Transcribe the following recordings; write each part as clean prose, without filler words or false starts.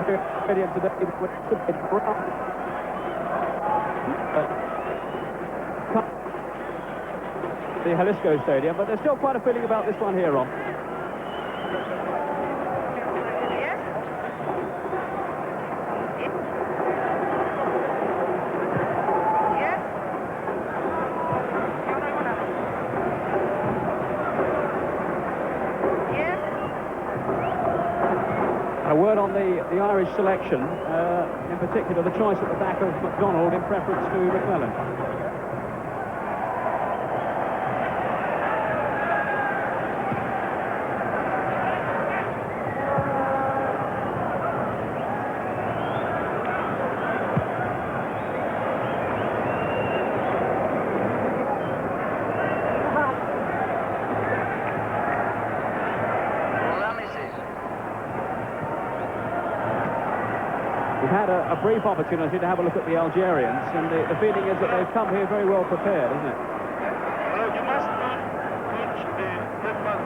Stadium today. The Jalisco Stadium, but there's still quite a feeling about this one here, Ron. A word on the Irish selection, in particular the choice at the back of McDonald in preference to McClellan. We've had a brief opportunity to have a look at the Algerians, and the feeling is that they've come here very well prepared, isn't it? Well, you must not touch the left button.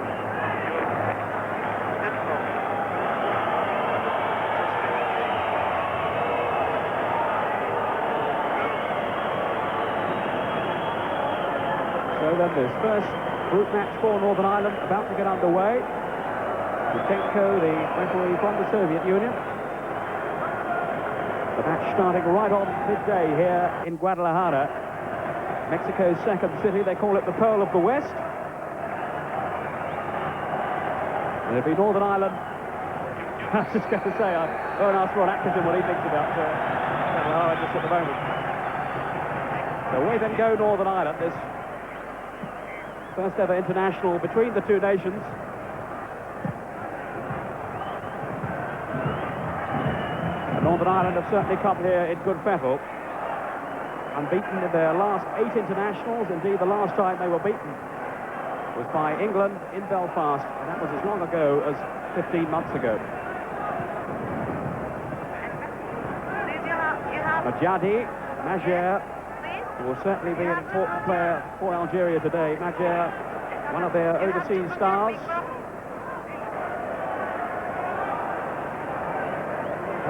So then this first group match for Northern Ireland about to get underway. Yutenko, the referee from the Soviet Union. The match starting right on midday here in Guadalajara, Mexico's second city. They call it the Pearl of the West. It'll be Northern Ireland. I was just going to say, I won't ask Ron Atkinson what he thinks about Guadalajara just at the moment. So away then go Northern Ireland. This first ever international between the two nations. Northern Ireland have certainly come here in good fettle. Unbeaten in their last 8 internationals. Indeed, the last time they were beaten was by England in Belfast, and that was as long ago as 15 months ago. Majadi, Majer, who will certainly be an important player for Algeria today. Majer, one of their overseas stars.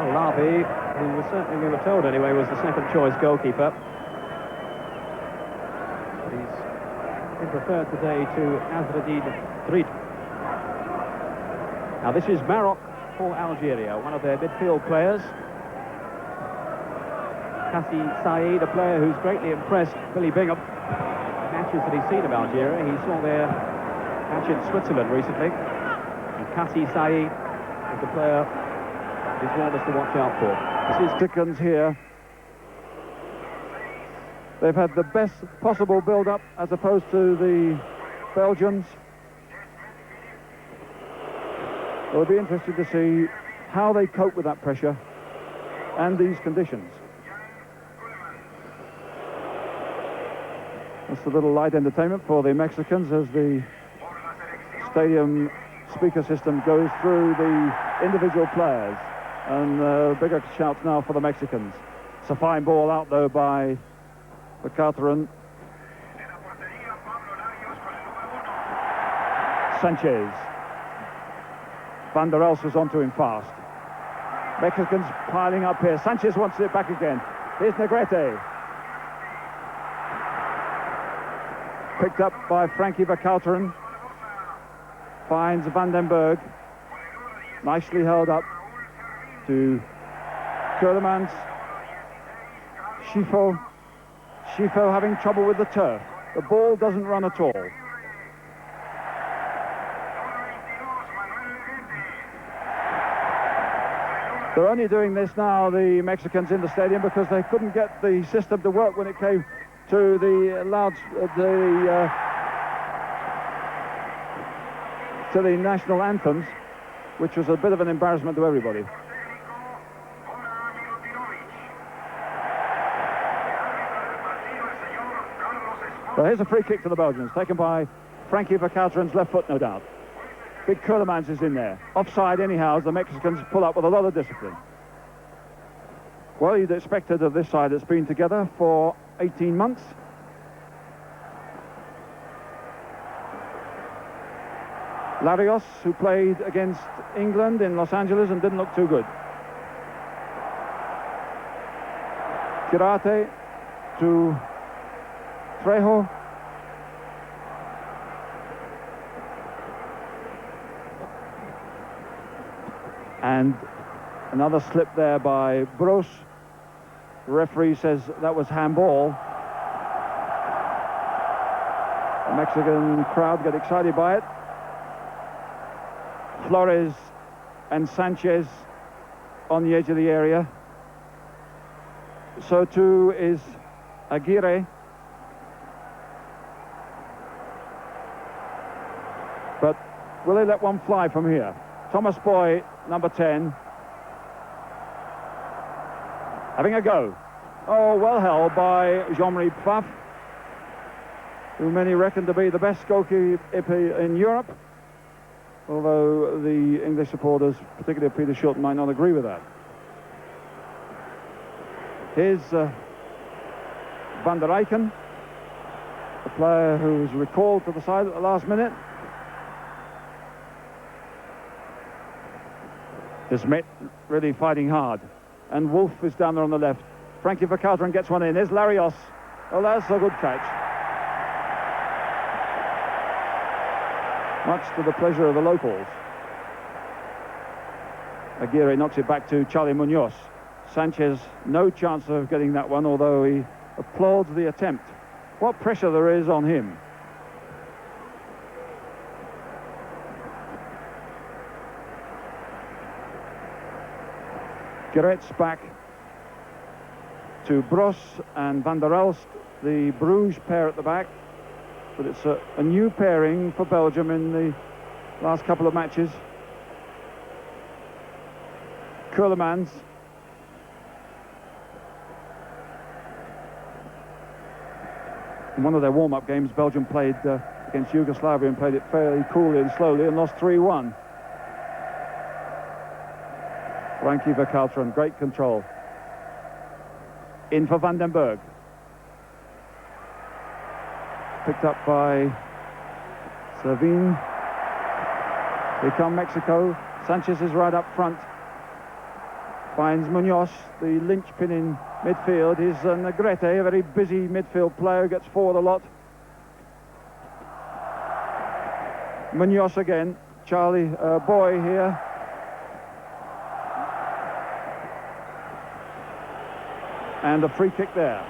Lavi, who was certainly, we were told anyway, was the second choice goalkeeper. But he's been preferred today to Azradin Drid. Now this is Maroc for Algeria, one of their midfield players. Kassi Said, a player who's greatly impressed Billy Bingham. Matches that he's seen of Algeria. He saw their match in Switzerland recently. And Kassi Said is the player he's warned us to watch out for. This is Dickens here. They've had the best possible build-up as opposed to the Belgians. It'll be interesting to see how they cope with that pressure and these conditions. That's a little light entertainment for the Mexicans as the stadium speaker system goes through the individual players. And bigger shouts now for the Mexicans. It's a fine ball out, though, by the Cateran. Sanchez. Van der Els was onto him fast. Mexicans piling up here. Sanchez wants it back again. Here's Negrete. Picked up by Frankie Vercauteren. Finds Vandenberg. Nicely held up to Kurlemans. Schifo having trouble with the turf. The ball doesn't run at all. They're only doing this now, the Mexicans in the stadium, because they couldn't get the system to work when it came to the to the national anthems, which was a bit of an embarrassment to everybody. So here's a free kick to the Belgians, taken by Frankie Vercouteren's left foot, no doubt. Big Kurlemans is in there. Offside anyhow, as the Mexicans pull up with a lot of discipline. Well, you'd expected of this side that's been together for 18 months. Larios, who played against England in Los Angeles and didn't look too good. Girate to Trejo. And another slip there by Bros. The referee says that was handball. The Mexican crowd get excited by it. Flores and Sanchez on the edge of the area. So too is Aguirre. But will they let one fly from here? Thomas Boy, number 10, having a go. Oh, well held by Jean-Marie Pfaff, who many reckon to be the best goalkeeper in Europe, although the English supporters, particularly Peter Shilton, might not agree with that. Here's Van der Eycken, a player who was recalled to the side at the last minute. De Smet really fighting hard. And Wolf is down there on the left. Frankie Verkauteren gets one in. There's Larios. Oh, that's a good catch. Much to the pleasure of the locals. Aguirre knocks it back to Charlie Munoz. Sanchez, no chance of getting that one, although he applauds the attempt. What pressure there is on him. Geretz back to Bros and Van der Elst, the Bruges pair at the back. But it's a new pairing for Belgium in the last couple of matches. Keulemans. In one of their warm-up games, Belgium played against Yugoslavia and played it fairly coolly and slowly and lost 3-1. Frankie Verkauteren, great control. In for Vandenberg. Picked up by Servin. Here come Mexico. Sanchez is right up front. Finds Munoz, the linchpin in midfield. Is Negrete, a very busy midfield player, gets forward a lot. Munoz again. Charlie Boy here. And a free kick there.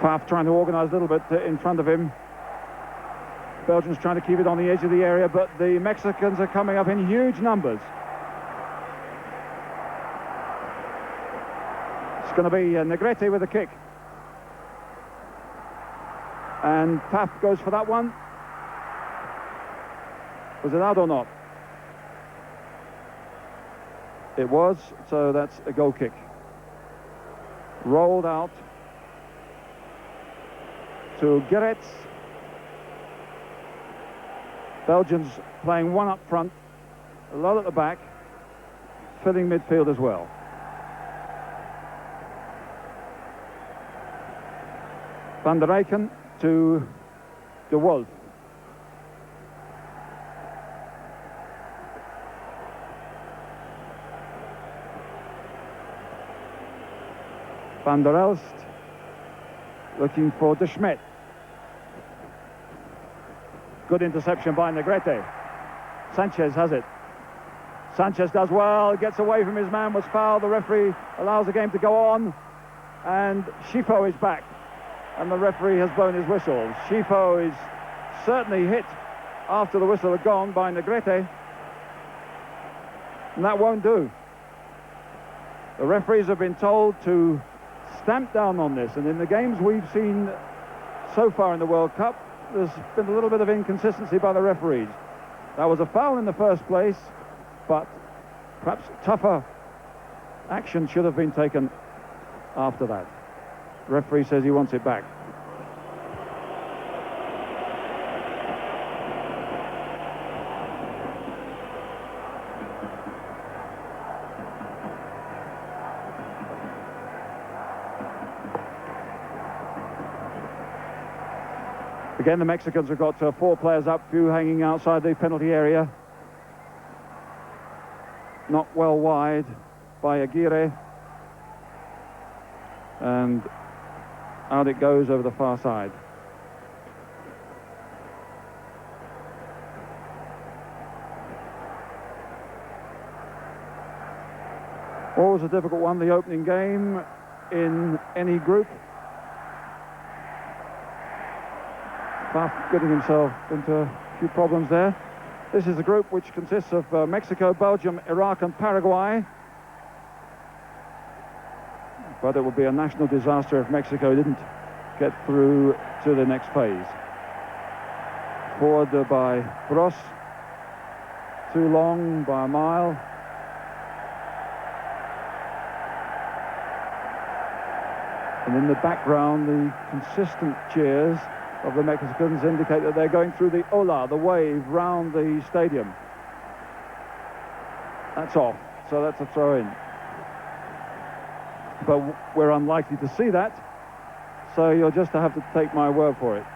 Pfaff trying to organise a little bit in front of him. Belgians trying to keep it on the edge of the area, but the Mexicans are coming up in huge numbers. It's going to be Negrete with a kick. And Pfaff goes for that one. Was it out or not? It was, so that's a goal kick. Rolled out to Geretz. Belgians playing one up front, a lot at the back, filling midfield as well. Van der Eycken to De Wolf. Van der Elst looking for De Smet. Good interception by Negrete. Sanchez has it. Sanchez does well, gets away from his man, was fouled. The referee allows the game to go on. And Schifo is back. And the referee has blown his whistle. Schifo is certainly hit after the whistle had gone by Negrete. And that won't do. The referees have been told to stamp down on this. And in the games we've seen so far in the World Cup, there's been a little bit of inconsistency by the referees. That was a foul in the first place, but perhaps tougher action should have been taken after that. The referee says he wants it back. Again, the Mexicans have got 4 players up, few hanging outside the penalty area. Knocked well wide by Aguirre. And out it goes over the far side. Always a difficult one, the opening game in any group. Faf getting himself into a few problems there. This is a group which consists of Mexico, Belgium, Iraq and Paraguay. But it would be a national disaster if Mexico didn't get through to the next phase. Forward by Bros. Too long by a mile. And in the background, the consistent cheers of the Mexicans indicate that they're going through the ola, the wave, round the stadium. That's off, so that's a throw-in. But we're unlikely to see that, so you'll just have to take my word for it.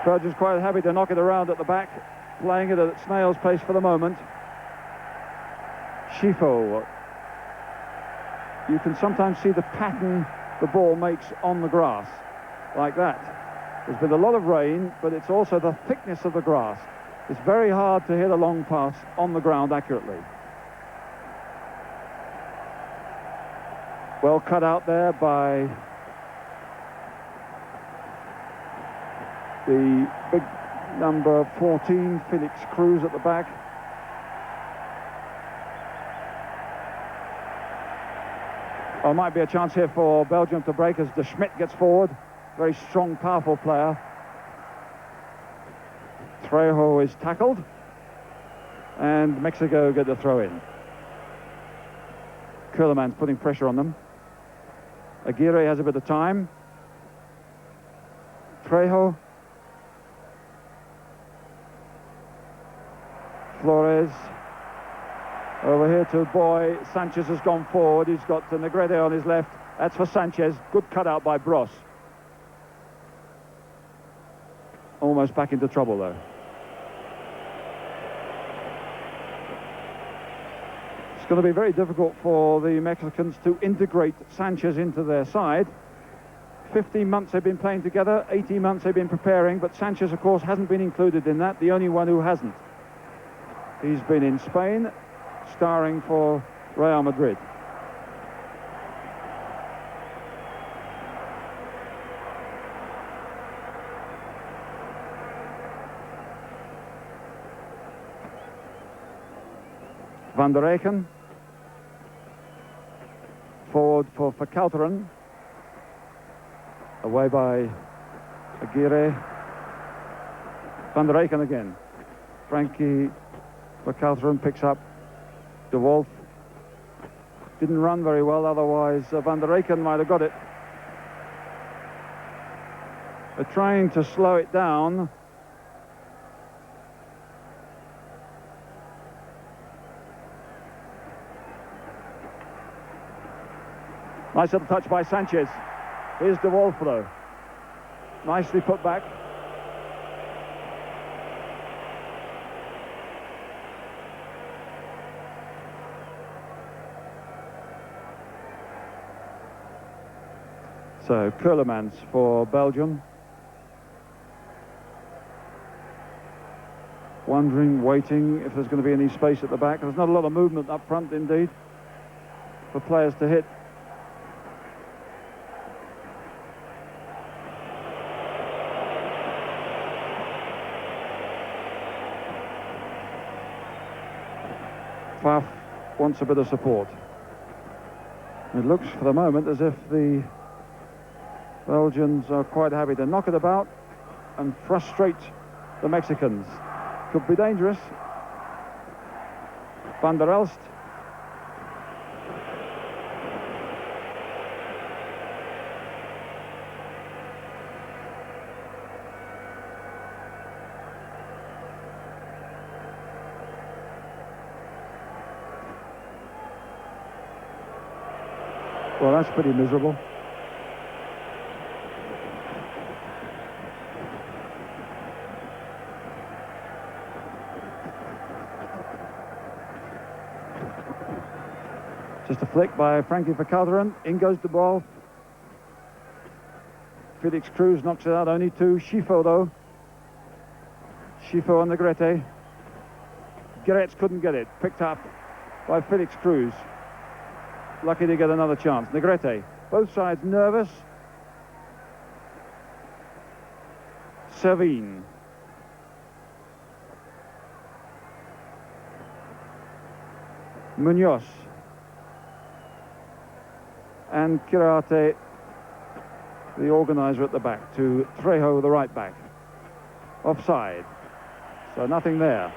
Belgium's quite happy to knock it around at the back, playing it at snail's pace for the moment. Schifo. You can sometimes see the pattern the ball makes on the grass, like that. There's been a lot of rain, but it's also the thickness of the grass. It's very hard to hit a long pass on the ground accurately. Well cut out there by the big number 14, Felix Cruz at the back. There might be a chance here for Belgium to break as De Schmidt gets forward. Very strong, powerful player. Trejo is tackled, and Mexico get the throw in. Kurleman's putting pressure on them. Aguirre has a bit of time. Trejo. Flores. Over here to Boy. Sanchez has gone forward. He's got Negrete on his left. That's for Sanchez. Good cutout by Bros. Almost back into trouble, though. It's going to be very difficult for the Mexicans to integrate Sanchez into their side. 15 months they've been playing together, 18 months they've been preparing, but Sanchez, of course, hasn't been included in that, the only one who hasn't. He's been in Spain, starring for Real Madrid. Van der Eycken. Forward for Verkelteren. Away by Aguirre. Van der Eycken again. Frankie Verkelteren picks up De Wolf. Didn't run very well, otherwise Van der Eycken might have got it. They're trying to slow it down. Nice little touch by Sanchez. Here's De Wolf, though. Nicely put back. So, Kurlemans for Belgium. Wondering, waiting if there's going to be any space at the back. There's not a lot of movement up front, indeed, for players to hit. Faf wants a bit of support. It looks for the moment as if the Belgians are quite happy to knock it about and frustrate the Mexicans. Could be dangerous. Van der Elst. Well, that's pretty miserable. Just a flick by Frankie Vercauteren. In goes the ball. Felix Cruz knocks it out, only to Schifo though. Schifo on Negrete. Gerets couldn't get it. Picked up by Felix Cruz. Lucky to get another chance. Negrete. Both sides nervous. Servine. Munoz. And Kirate, the organizer at the back, to Trejo, the right back. Offside. So nothing there.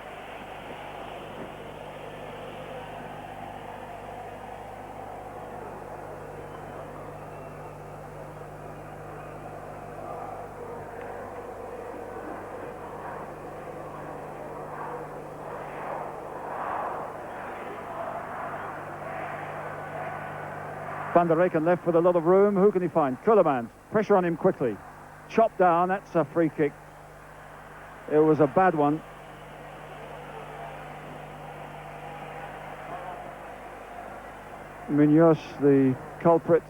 Van der Reyken left with a lot of room. Who can he find? Kuhlman. Pressure on him quickly. Chopped down. That's a free kick. It was a bad one. Munoz, the culprit.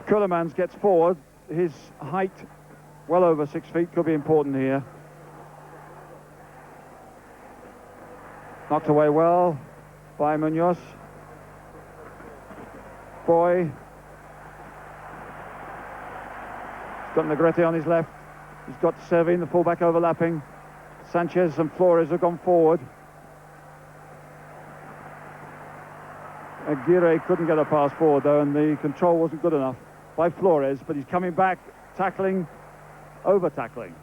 Kuhlman gets forward. His height, well over 6 feet, could be important here. Knocked away well by Munoz. Boy. He's got Negrete on his left. He's got Servine, the fullback, overlapping. Sanchez and Flores have gone forward. Aguirre couldn't get a pass forward though, and the control wasn't good enough by Flores, but he's coming back, tackling, over-tackling.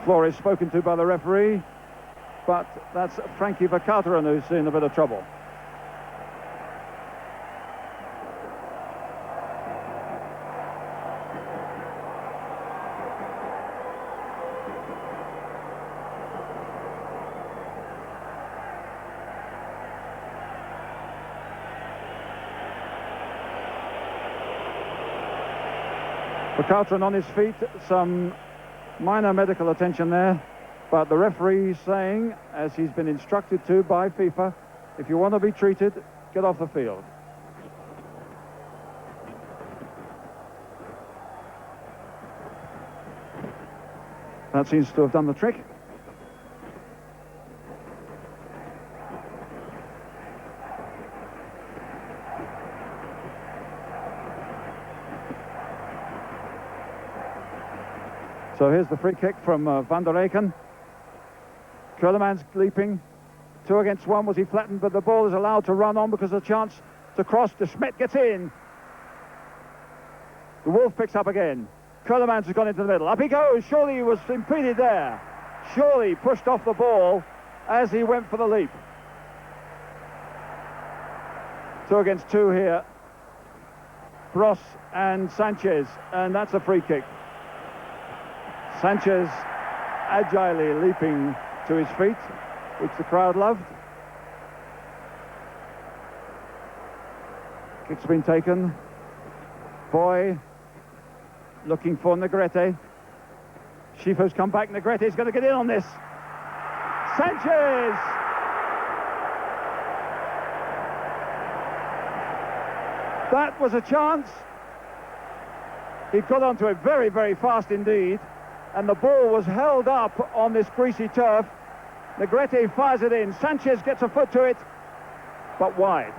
Flores spoken to by the referee, but that's Frankie Vercauteren who's in a bit of trouble. Vercauteren on his feet, some minor medical attention there, but the referee saying, as he's been instructed to by FIFA, if you want to be treated, get off the field. That seems to have done the trick. So here's the free kick from Van der Reyken. Kuhlman's leaping. 2 against 1. Was he flattened? But the ball is allowed to run on because of a chance to cross. De Smet gets in. The Wolf picks up again. Kuhlman's has gone into the middle. Up he goes. Surely he was impeded there. Surely pushed off the ball as he went for the leap. 2 against 2 here. Bros and Sanchez. And that's a free kick. Sanchez agilely leaping to his feet, which the crowd loved. Kick's been taken. Boy looking for Negrete. Schifo's come back. Negrete's going to get in on this. Sanchez! That was a chance. He got onto it very, very fast indeed. And the ball was held up on this greasy turf. Negrete fires it in. Sanchez gets a foot to it, but wide.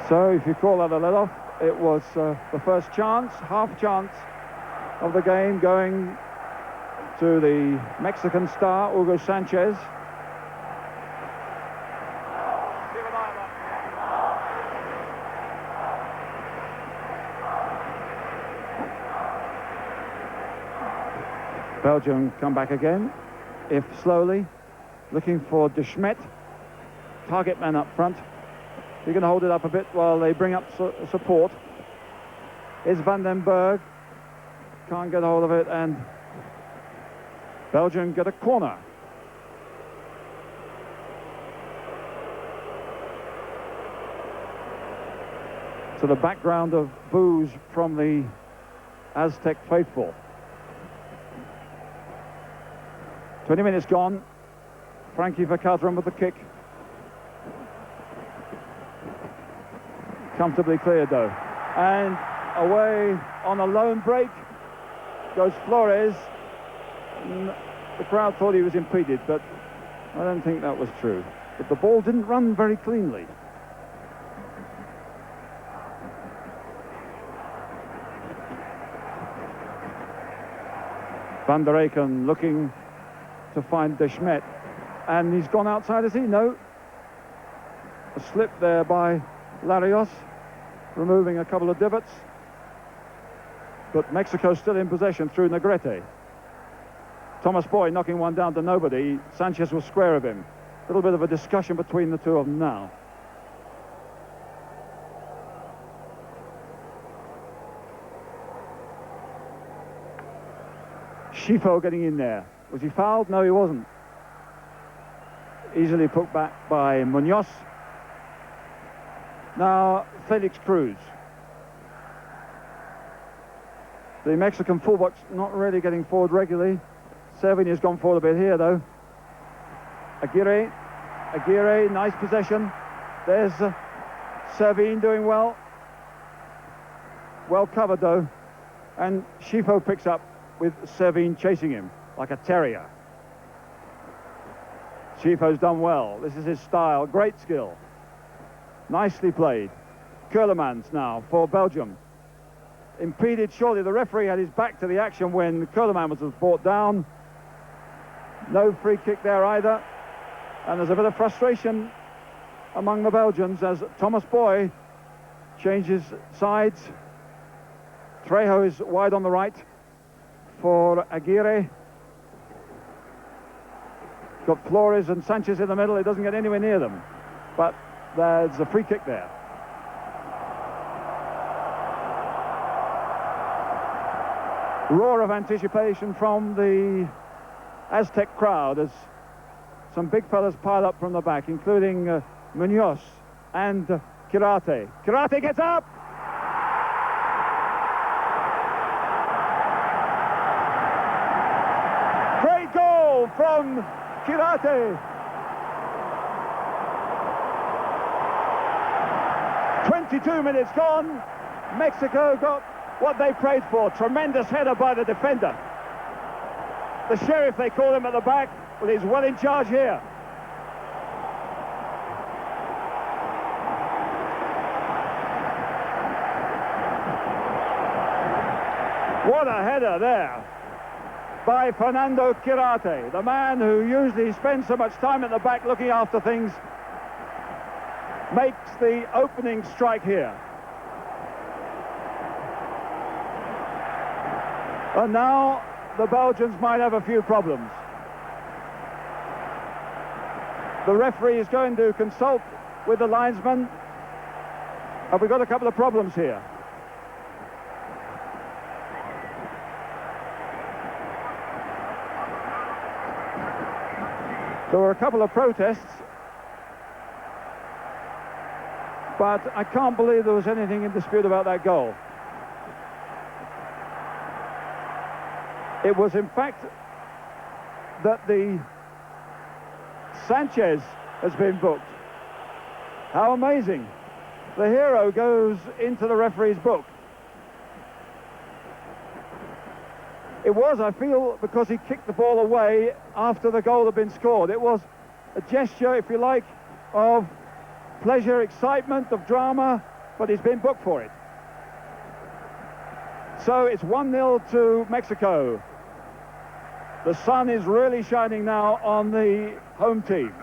So if you call that a let-off, it was the first chance, half chance of the game going to the Mexican star, Hugo Sanchez. Belgium come back again, if slowly, looking for De Smet, target man up front. You're going to hold it up a bit while they bring up support. Is Van den Berg, can't get hold of it, and Belgium get a corner. To the background of boos from the Aztec faithful. 20 minutes gone. Frankie Verkauteren with the kick. Comfortably cleared though. And away on a lone break goes Flores. The crowd thought he was impeded, but I don't think that was true. But the ball didn't run very cleanly. Van der Eycken looking to find De Smet, and he's gone outside, has he? No. A slip there by Larios, removing a couple of divots. But Mexico still in possession through Negrete. Thomas Boy knocking one down to nobody. Sanchez was square of him. A little bit of a discussion between the two of them now. Schifo getting in there. Was he fouled? No, he wasn't. Easily put back by Munoz. Now, Felix Cruz. The Mexican fullback's not really getting forward regularly. Servini's gone forward a bit here, though. Aguirre, nice possession. There's Servin doing well. Well covered, though. And Schifo picks up with Servin chasing him like a terrier. Schifo's done well. This is his style. Great skill. Nicely played. Keulemans now for Belgium. Impeded, surely. The referee had his back to the action when Keulemans was brought down. No free kick there either. And there's a bit of frustration among the Belgians as Thomas Boy changes sides. Trejo is wide on the right for Aguirre. Got Flores and Sanchez in the middle. He doesn't get anywhere near them. But there's a free kick there. Roar of anticipation from the Aztec crowd as some big fellas pile up from the back, including Munoz and Kirate. Kirate gets up! Great goal from Kirate. 22 minutes gone. Mexico got what they prayed for. Tremendous header by the defender. The sheriff, they call him at the back. Well, he's well in charge here. What a header there by Fernando Kirate, the man who usually spends so much time at the back looking after things, makes the opening strike here. And now the Belgians might have a few problems. The referee is going to consult with the linesman. Have we got a couple of problems here? There were a couple of protests, but I can't believe there was anything in dispute about that goal. It was, in fact, that the Sanchez has been booked. How amazing. The hero goes into the referee's book. It was, I feel, because he kicked the ball away after the goal had been scored. It was a gesture, if you like, of pleasure, excitement, of drama, but he's been booked for it. So it's 1-0 to Mexico. The sun is really shining now on the home team.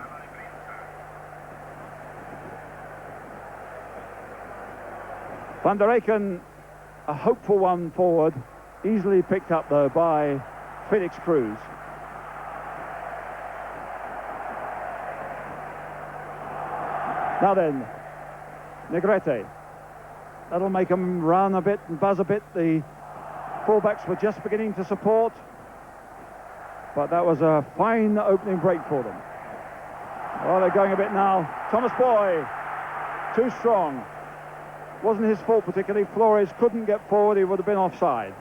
Van der Eycken, a hopeful one forward, easily picked up though by Felix Cruz. Now then, Negrete. That'll make them run a bit and buzz a bit. The fullbacks were just beginning to support, but that was a fine opening break for them. Oh, they're going a bit now. Thomas Boy, too strong. Wasn't his fault particularly. Flores couldn't get forward. He would have been offside.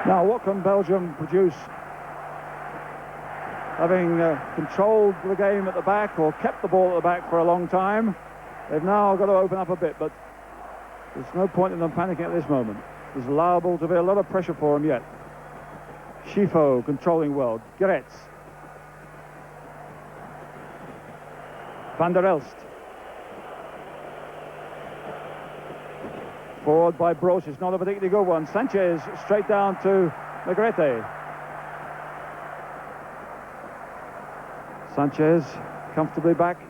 Now, what can Belgium produce? Having controlled the game at the back, or kept the ball at the back for a long time, they've now got to open up a bit, but there's no point in them panicking at this moment. There's liable to be a lot of pressure for them yet. Schifo controlling well. Geretz. Van der Elst. Forward by Broos, it's not a particularly good one. Sanchez straight down to Negrete. Sanchez comfortably back.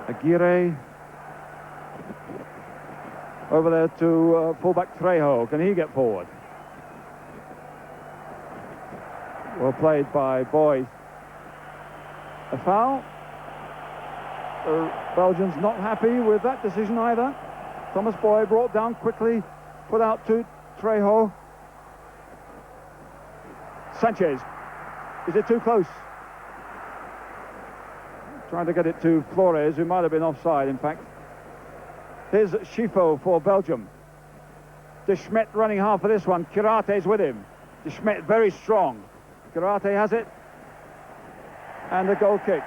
Aguirre. Over there to fullback Trejo. Can he get forward? Well played by Boy. A foul. The Belgians not happy with that decision either. Thomas Boy brought down quickly, put out to Trejo. Sanchez. Is it too close? Trying to get it to Flores, who might have been offside, in fact. Here's Schifo for Belgium. De Smet running hard for this one. Kirate's with him. De Smet very strong. Kirate has it. And a goal kick.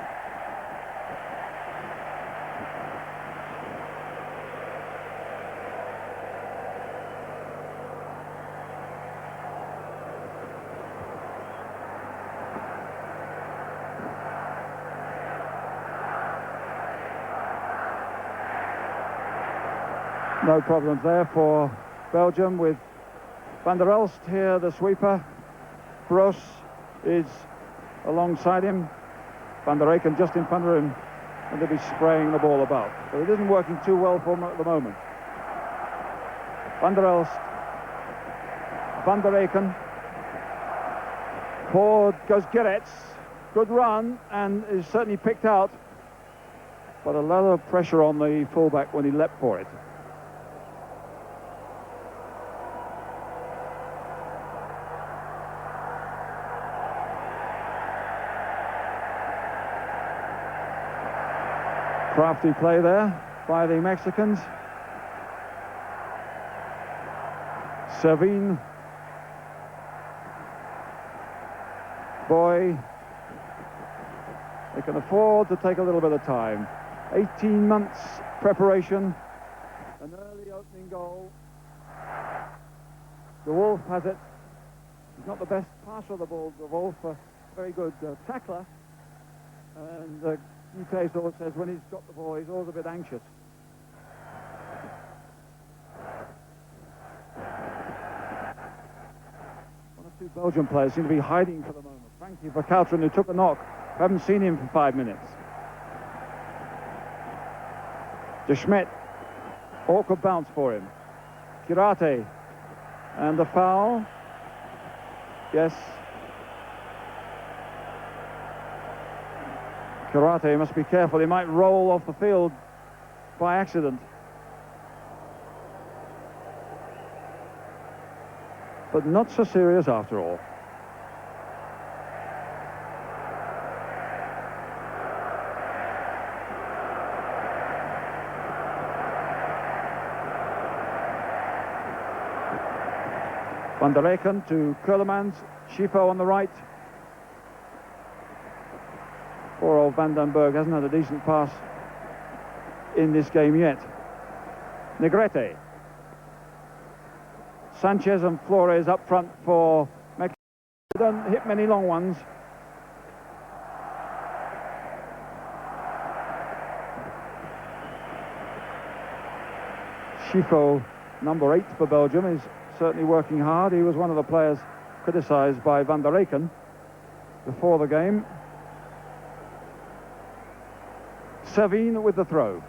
No problems there for Belgium with Van der Elst here, the sweeper. Broos is alongside him. Van der Eycken just in front of him, and they'll be spraying the ball about. But it isn't working too well for them at the moment. Van der Elst. Van der Eycken. Forward goes Geretz. Good run, and is certainly picked out. But a lot of pressure on the fullback when he leapt for it. Crafty play there by the Mexicans. Servine. Boy. They can afford to take a little bit of time. 18 months preparation. An early opening goal. The Wolf has it. He's not the best passer of the ball, the Wolf, a very good tackler. And UK sort of says when he's got the ball, he's always a bit anxious. One or two Belgian players seem to be hiding for the moment. Frankie Verkouteren, who took a knock. Haven't seen him for 5 minutes. De Smet. Awkward bounce for him. Kirate. And the foul. Yes. Kirate must be careful. He might roll off the field by accident. But not so serious after all. Van der Eycken to Keulemans. Schifo on the right. Poor old Van den Berg hasn't had a decent pass in this game yet. Negrete. Sanchez and Flores up front for Mexico. They don't hit many long ones. Schifo, number 8 for Belgium, is certainly working hard. He was one of the players criticised by Van der Eycken before the game. Savine with the throw.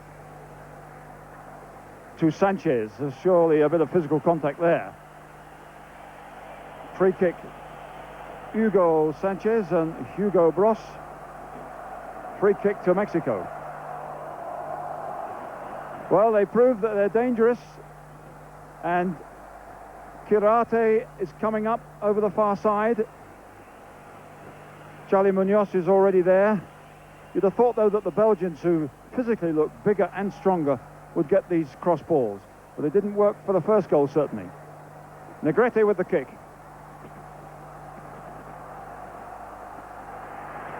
To Sanchez. There's surely a bit of physical contact there. Free kick. Hugo Sanchez and Hugo Bros. Free kick to Mexico. Well, they proved that they're dangerous, and Kirate is coming up over the far side. Charlie Munoz is already there. You'd have thought, though, that the Belgians, who physically look bigger and stronger, would get these cross balls, but it didn't work for the first goal, certainly. Negrete with the kick.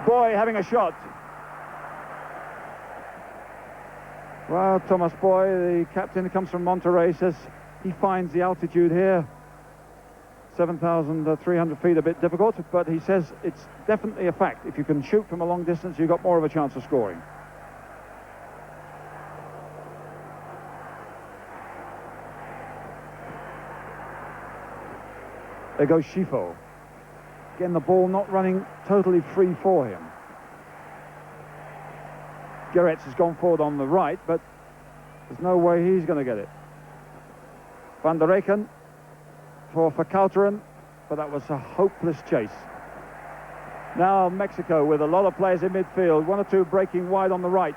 Boy having a shot. Well, Thomas Boy, the captain, comes from Monterrey, says he finds the altitude here, 7,300 feet, a bit difficult, but he says it's definitely a fact. If you can shoot from a long distance, you've got more of a chance of scoring. There goes Schifo. Again, the ball not running totally free for him. Gerets has gone forward on the right, but there's no way he's going to get it. Van der Reken for Vercauteren, but that was a hopeless chase. Now Mexico with a lot of players in midfield, one or two breaking wide on the right.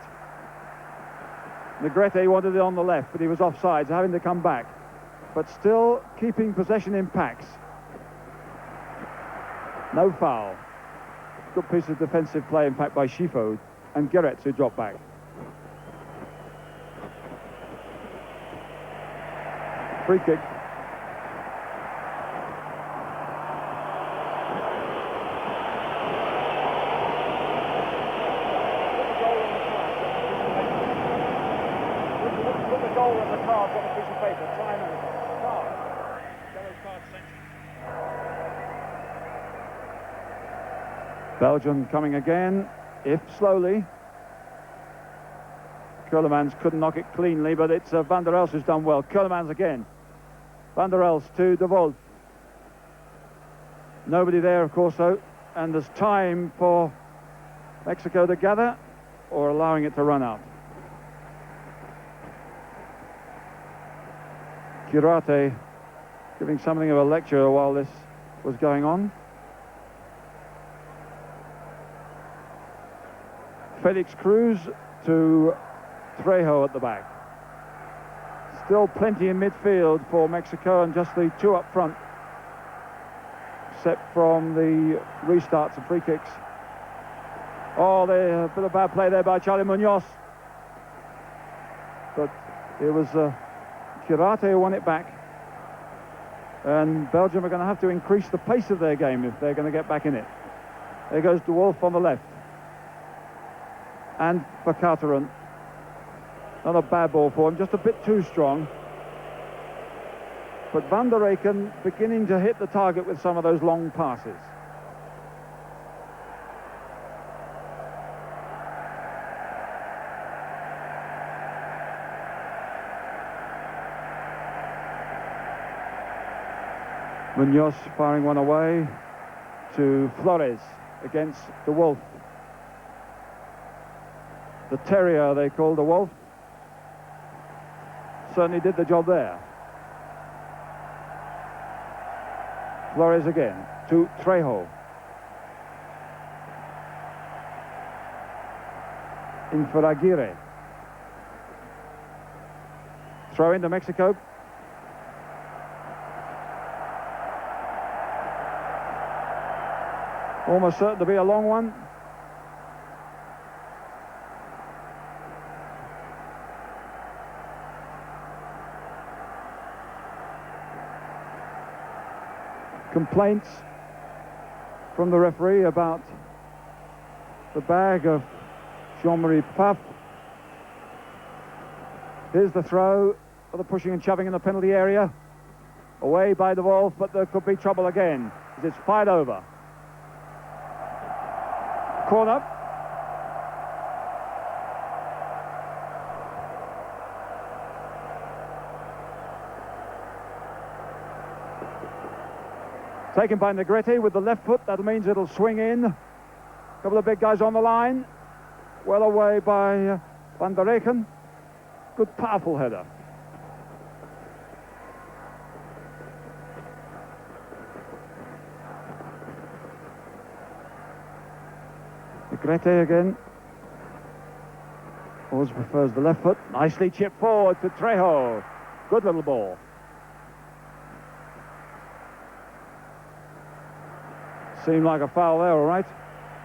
Negrete wanted it on the left, but he was offside, so having to come back. But still keeping possession in packs. No foul. Good piece of defensive play, in fact, by Schifo and Gerets, who dropped back. Free kick. Put the goal on the card on a piece of paper. Time and card. Yellow card century. Belgium coming again, if slowly. Keulemans couldn't knock it cleanly, but it's Van der Elst who's done well. Keulemans again. Van der Elst to De Wolf. Nobody there, of course, though, and there's time for Mexico to gather or allowing it to run out. Kirate giving something of a lecture while this was going on. Felix Cruz to Trejo at the back. Still plenty in midfield for Mexico, and just the two up front, except from the restarts and free kicks. Oh, a bit of bad play there by Charlie Munoz. But it was Kirate who won it back. And Belgium are going to have to increase the pace of their game if they're going to get back in it. There goes De Wolf on the left. And Vercauteren. Not a bad ball for him, just a bit too strong. But Van der Reken beginning to hit the target with some of those long passes. Munoz firing one away to Flores against De Wolf. The Terrier, they call De Wolf. Certainly did the job there. Flores again to Trejo. Inferaguirre. Throw into Mexico. Almost certain to be a long one. Complaints from the referee about the bag of Jean-Marie Pfaff. Here's the throw for the pushing and shoving in the penalty area. Away by De Wolf, but there could be trouble again as it's fired over. Corner. Taken by Negrete with the left foot. That means it'll swing in. A couple of big guys on the line. Well away by Van der Reken, good powerful header. Negrete again. Always prefers the left foot. Nicely chipped forward to Trejo. Good little ball. Seemed like a foul there, all right.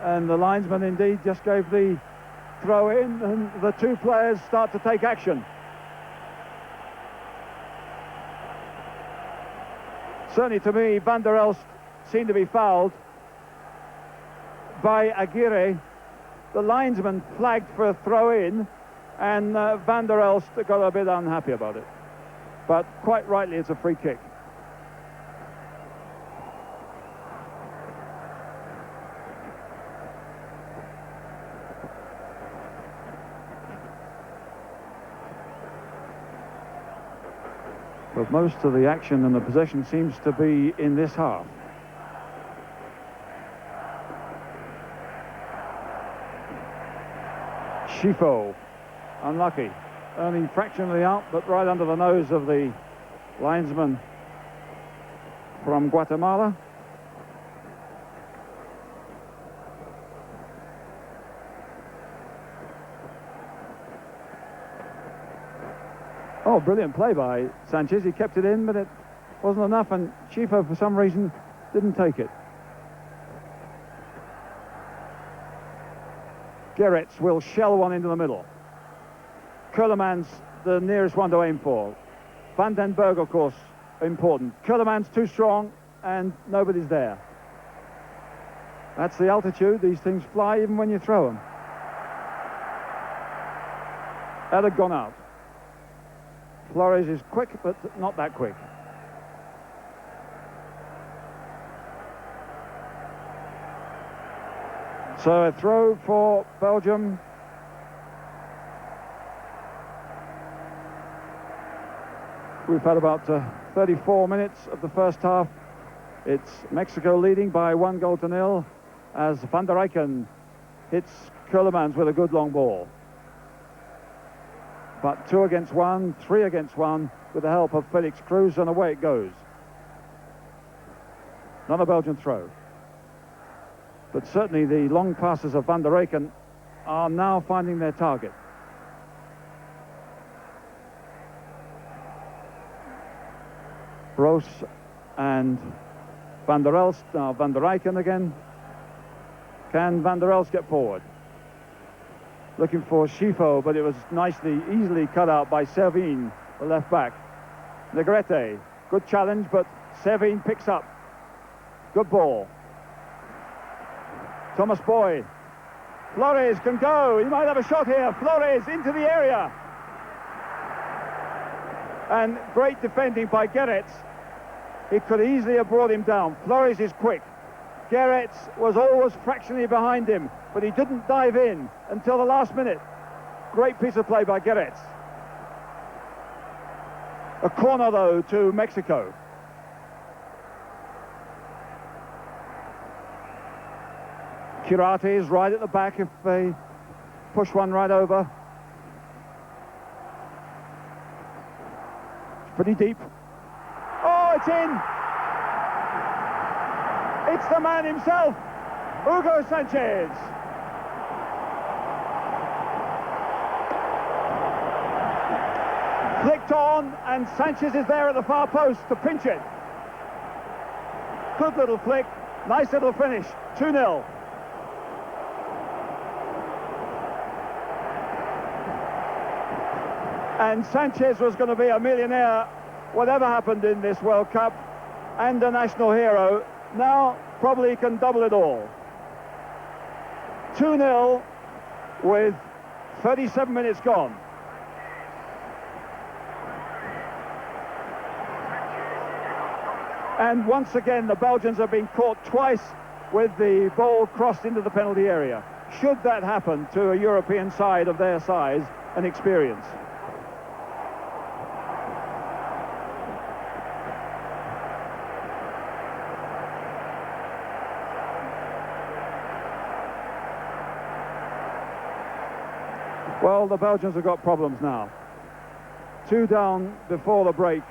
And the linesman indeed just gave the throw in, and the two players start to take action. Certainly to me, Van der Elst seemed to be fouled by Aguirre. The linesman flagged for a throw in, and Van der Elst got a bit unhappy about it. But quite rightly, it's a free kick. But most of the action and the possession seems to be in this half. Schifo, unlucky, only fractionally out, but right under the nose of the linesman from Guatemala. Oh, brilliant play by Sanchez. He kept it in, but it wasn't enough, and Schifo, for some reason, didn't take it. Gerets will shell one into the middle. Kurleman's the nearest one to aim for. Van den Berg, of course, important. Kurleman's too strong, and nobody's there. That's the altitude. These things fly even when you throw them. That had gone out. Flores is quick, but not that quick. So a throw for Belgium. We've had about 34 minutes of the first half. It's Mexico leading by 1-0 as Van der Reken hits Kurlemans with a good long ball. But 2 against 1, 3 against 1 with the help of Felix Cruz, and away it goes. Another Belgian throw. But certainly the long passes of Van der Reken are now finding their target. Roos and Van der Elst, now Van der Reken again. Can Van der Elst get forward? Looking for Schifo, but it was easily cut out by Servin, the left back. Negrete, good challenge, but Servin picks up. Good ball. Thomas Boy. Flores can go. He might have a shot here. Flores into the area. And great defending by Gerets. He could easily have brought him down. Flores is quick. Gerets was always fractionally behind him, but he didn't dive in until the last minute. Great piece of play by Gerets. A corner, though, to Mexico. Kirate is right at the back if they push one right over. It's pretty deep. Oh, it's in! It's the man himself, Hugo Sanchez. Flicked on, and Sanchez is there at the far post to pinch it. Good little flick, nice little finish, 2-0. And Sanchez was going to be a millionaire, whatever happened in this World Cup, and a national hero. Now, probably can double it all. 2-0 with 37 minutes gone. And once again, the Belgians have been caught twice with the ball crossed into the penalty area. Should that happen to a European side of their size and experience? Well, the Belgians have got problems now. 2 down before the break.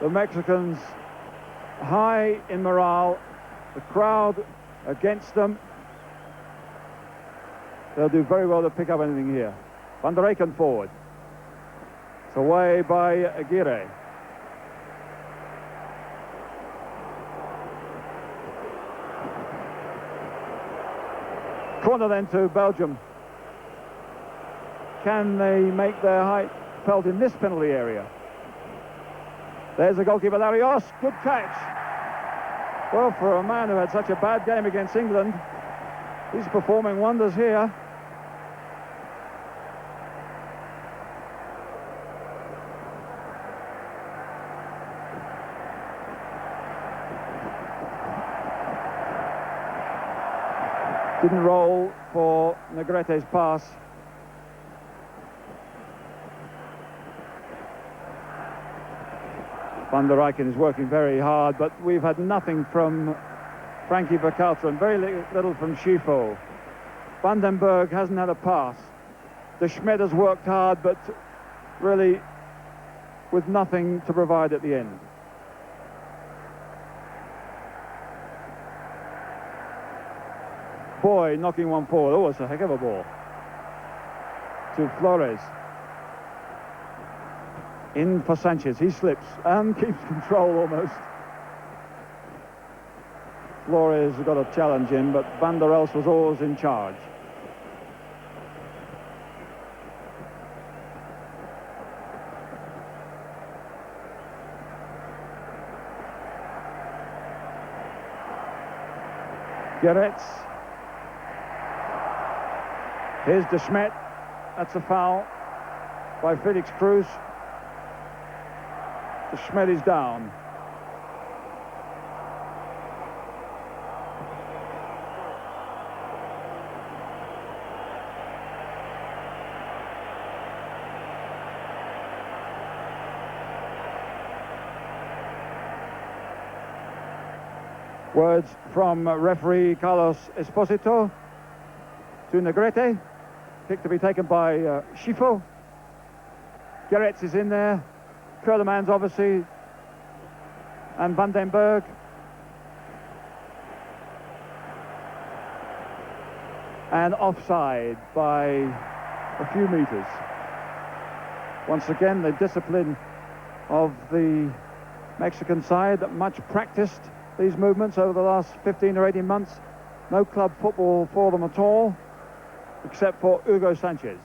The Mexicans high in morale, the crowd against them. They'll do very well to pick up anything here. Van der Eycken forward. It's away by Aguirre. Corner then to Belgium. Can they make their height felt in this penalty area? There's the goalkeeper, Larios. Good catch. Well, for a man who had such a bad game against England, he's performing wonders here. Didn't roll for Negrete's pass. Van der Eycken is working very hard, but we've had nothing from Frankie Verkalter and very little from Schifo. Vandenberg hasn't had a pass. De Schmidt has worked hard, but really with nothing to provide at the end. Boy knocking one forward. Oh, it's a heck of a ball. To Flores. In for Sanchez. He slips and keeps control almost. Flores got a challenge in, but Van der Elst was always in charge. Gerets. Here's De Schmidt. That's a foul by Felix Cruz. De Schmidt is down. Words from referee Carlos Esposito to Negrete. Kick to be taken by Schifo. Gerets is in there. Kurlemans obviously. And Vandenberg. And offside by a few meters. Once again, the discipline of the Mexican side, much practiced these movements over the last 15 or 18 months. No club football for them at all, except for Hugo Sanchez.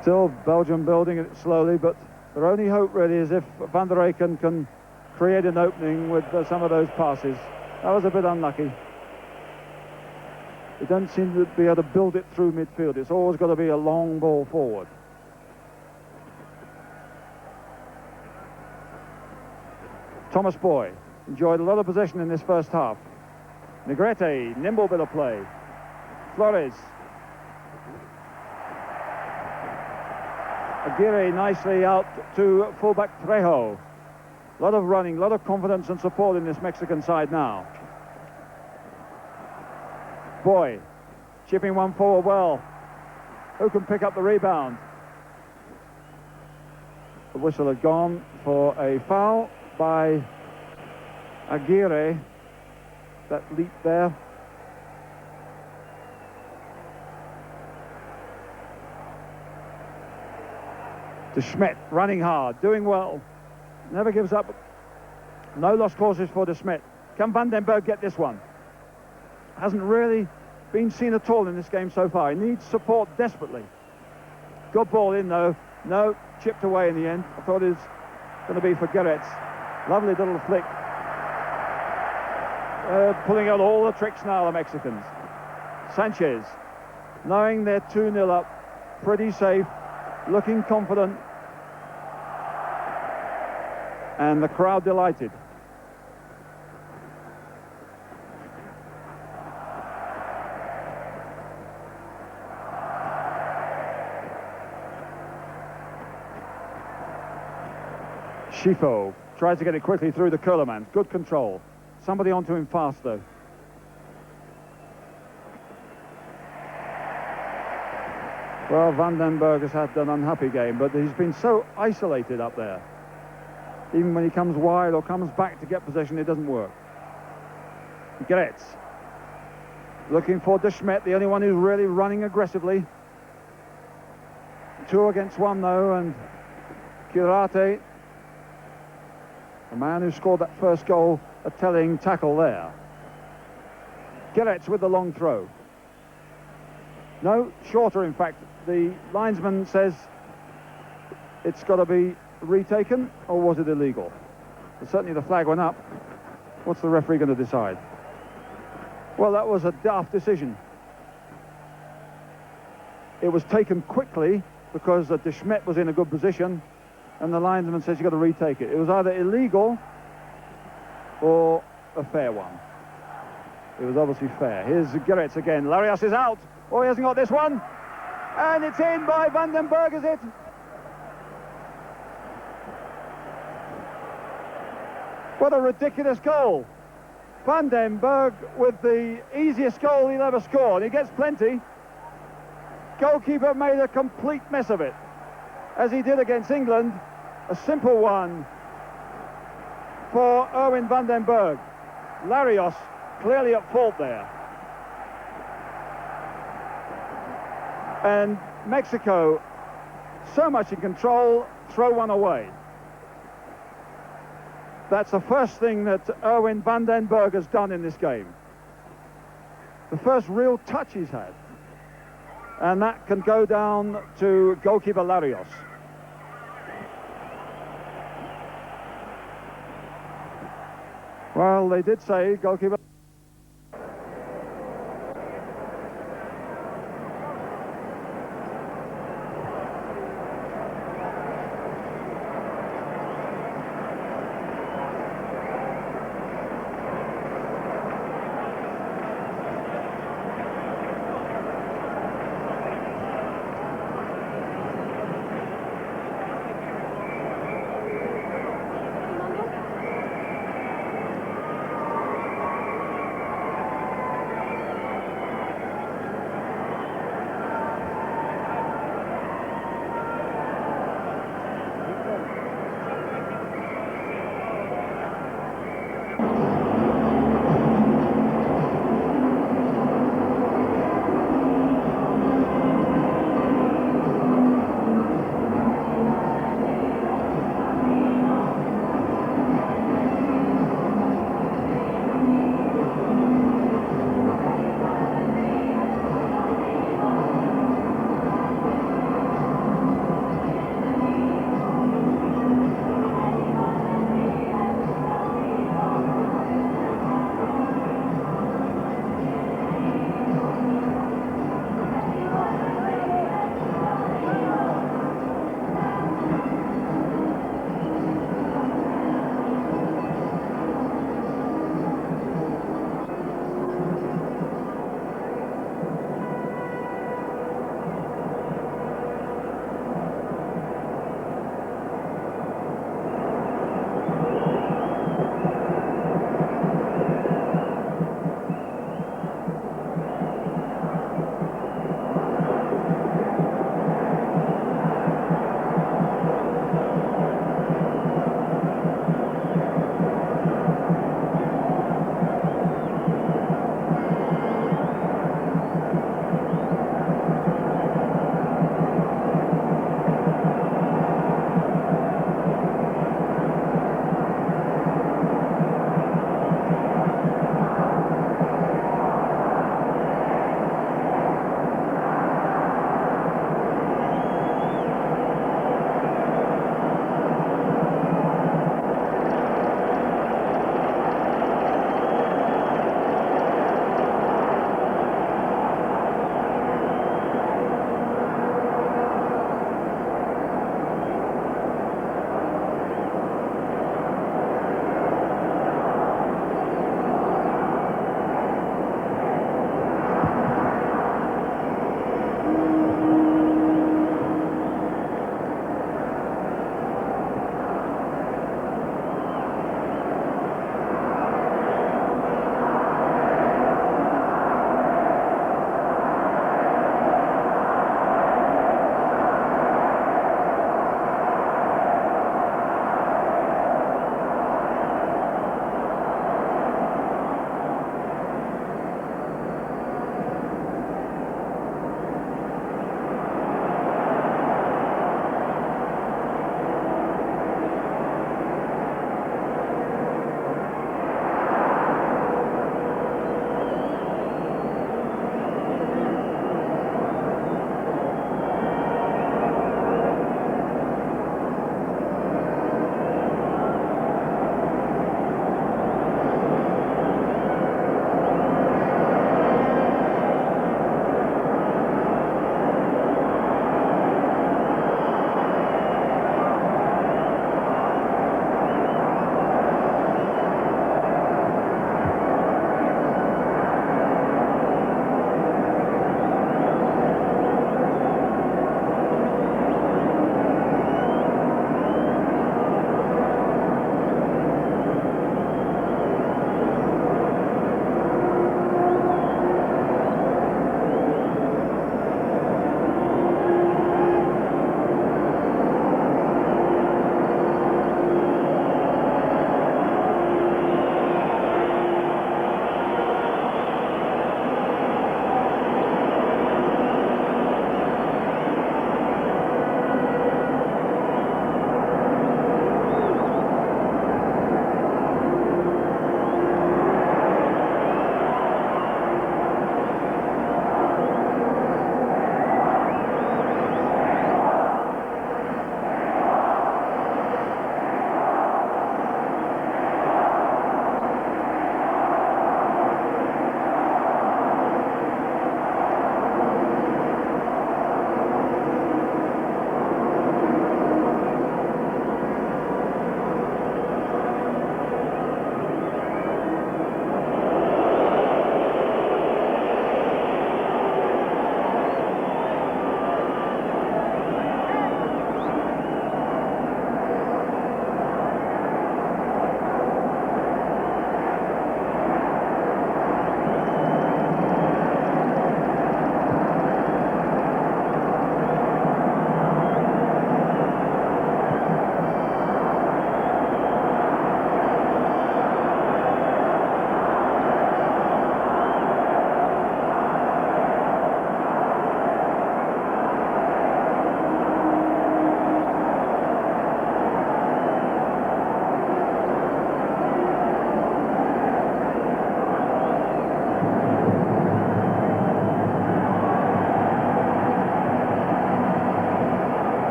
Still Belgium building it slowly, but their only hope really is if Van der Eycken can create an opening with some of those passes. That was a bit unlucky. They don't seem to be able to build it through midfield. It's always got to be a long ball forward. Thomas Boy enjoyed a lot of possession in this first half. Negrete, nimble bit of play. Flores. Aguirre nicely out to fullback Trejo. A lot of running, a lot of confidence and support in this Mexican side now. Boy, chipping one forward well. Who can pick up the rebound? The whistle had gone for a foul by Aguirre. That leap there. De Schmidt running hard, doing well. Never gives up. No lost causes for De Schmidt. Can Vandenberg get this one? Hasn't really been seen at all in this game so far. He needs support desperately. Good ball in though. No, chipped away in the end. I thought it was going to be for Gerets. Lovely little flick. Pulling out all the tricks now, the Mexicans. Sanchez, knowing they're 2-0 up, pretty safe, looking confident. And the crowd delighted. Schifo tries to get it quickly through the curlerman. Good control. Somebody onto him fast, though. Well, Van den Berg has had an unhappy game, but he's been so isolated up there. Even when he comes wide or comes back to get possession, it doesn't work. Gretz looking for De Smet, the only one who's really running aggressively. 2 against 1, though, and Kurate, the man who scored that first goal, a telling tackle there. Geretz with the long throw. No, shorter, in fact. The linesman says it's got to be retaken, or was it illegal? But certainly the flag went up. What's the referee going to decide? Well, that was a daft decision. It was taken quickly because De Smet was in a good position, and the linesman says you've got to retake it. It was either illegal or a fair one. It was obviously fair. Here's Geretz again. Larios is out. Oh, he hasn't got this one. And it's in by Van den Berg, is it? What a ridiculous goal. Van den Berg with the easiest goal he'll ever score. He gets plenty. Goalkeeper made a complete mess of it, as he did against England. A simple one for Erwin van den Berg. Larios clearly at fault there. And Mexico, so much in control, throw one away. That's the first thing that Erwin van den Berg has done in this game. The first real touch he's had. And that can go down to goalkeeper Larios. Well, they did say goalkeeper